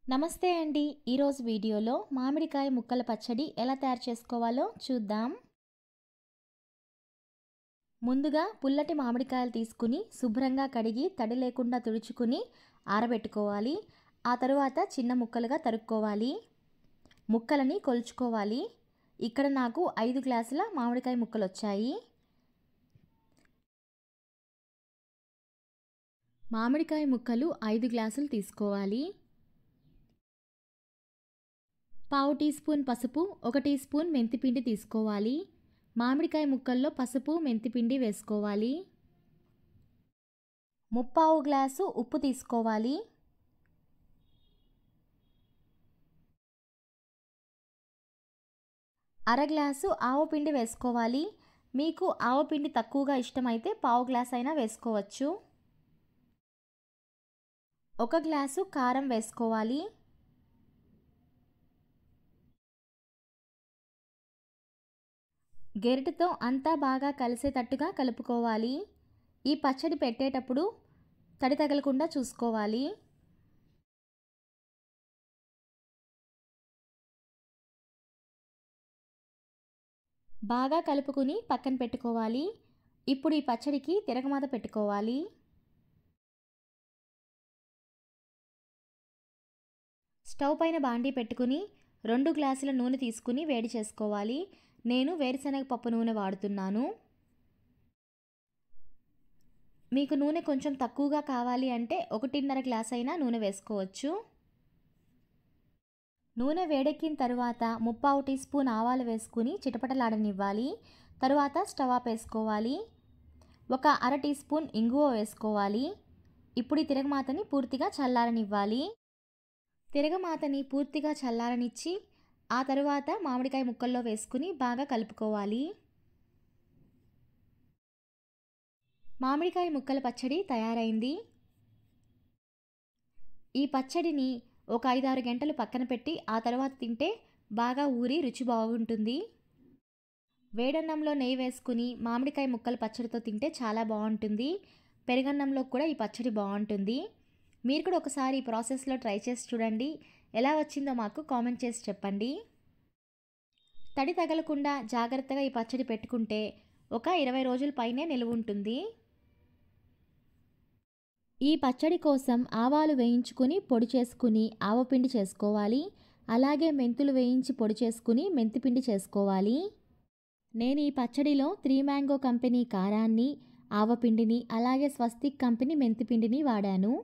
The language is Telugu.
నమస్తే అండి. ఈరోజు వీడియోలో మామిడికాయ ముక్కల పచ్చడి ఎలా తయారు చేసుకోవాలో చూద్దాం. ముందుగా పుల్లటి మామిడికాయలు తీసుకుని శుభ్రంగా కడిగి తడి లేకుండా తుడుచుకుని ఆరబెట్టుకోవాలి. ఆ తరువాత చిన్న ముక్కలుగా తరుక్కోవాలి. ముక్కలని కొలుచుకోవాలి. ఇక్కడ నాకు 5 గ్లాసుల మామిడికాయ ముక్కలు వచ్చాయి. మామిడికాయ ముక్కలు 5 గ్లాసులు తీసుకోవాలి. పావు టీ స్పూన్ పసుపు, 1 టీ స్పూన్ మెంతిపిండి తీసుకోవాలి. మామిడికాయ ముక్కల్లో పసుపు మెంతిపిండి వేసుకోవాలి. ముప్పావు గ్లాసు ఉప్పు తీసుకోవాలి. అర గ్లాసు ఆవపిండి వేసుకోవాలి. మీకు ఆవపిండి తక్కువగా ఇష్టమైతే పావు గ్లాస్ అయినా వేసుకోవచ్చు. 1 గ్లాసు కారం వేసుకోవాలి. గెరిటతో అంతా బాగా కలిసేటట్టుగా కలుపుకోవాలి. ఈ పచ్చడి పెట్టేటప్పుడు తడి తగలకుండా చూసుకోవాలి. బాగా కలుపుకుని పక్కన పెట్టుకోవాలి. ఇప్పుడు ఈ పచ్చడికి తిరగమాత పెట్టుకోవాలి. స్టవ్ పైన బాండీ పెట్టుకుని 2 గ్లాసుల నూనె తీసుకుని వేడి చేసుకోవాలి. నేను వేరుశనగ పప్పు నూనె వాడుతున్నాను. మీకు నూనె కొంచెం తక్కువగా కావాలి అంటే 1.5 గ్లాస్ అయినా నూనె వేసుకోవచ్చు. నూనె వేడెక్కిన తరువాత ముప్పావు టీ స్పూన్ ఆవాలు వేసుకుని చిటపటలాడనివ్వాలి. తరువాత స్టవ్ ఆపేసుకోవాలి. 1 అర టీ స్పూన్ ఇంగువ వేసుకోవాలి. ఇప్పుడు ఈ తిరగమాతని పూర్తిగా చల్లారనివ్వాలి. తిరగమాతని పూర్తిగా చల్లారనిచ్చి ఆ తరువాత మామిడికాయ ముక్కల్లో వేసుకుని బాగా కలుపుకోవాలి. మామిడికాయ ముక్కల పచ్చడి తయారైంది. ఈ పచ్చడిని ఒక 5-6 గంటలు పక్కన పెట్టి ఆ తర్వాత తింటే బాగా ఊరి రుచి బాగుంటుంది. వేడన్నంలో నెయ్యి వేసుకుని మామిడికాయ ముక్కల పచ్చడితో తింటే చాలా బాగుంటుంది. పెరుగన్నంలో కూడా ఈ పచ్చడి బాగుంటుంది. మీరు కూడా ఒకసారి ఈ ప్రాసెస్లో ట్రై చేసి చూడండి. ఎలా వచ్చిందో మాకు కామెంట్ చేసి చెప్పండి. తడి తగలకుండా జాగ్రత్తగా ఈ పచ్చడి పెట్టుకుంటే ఒక 20 రోజుల పైనే నిలువ ఉంటుంది. ఈ పచ్చడి కోసం ఆవాలు వేయించుకుని పొడి చేసుకుని ఆవపిండి చేసుకోవాలి. అలాగే మెంతులు వేయించి పొడి చేసుకుని మెంతిపిండి చేసుకోవాలి. నేను ఈ పచ్చడిలో 3 మ్యాంగో కంపెనీ కారాన్ని, ఆవపిండిని అలాగే స్వస్తిక్ కంపెనీ మెంతిపిండిని వాడాను.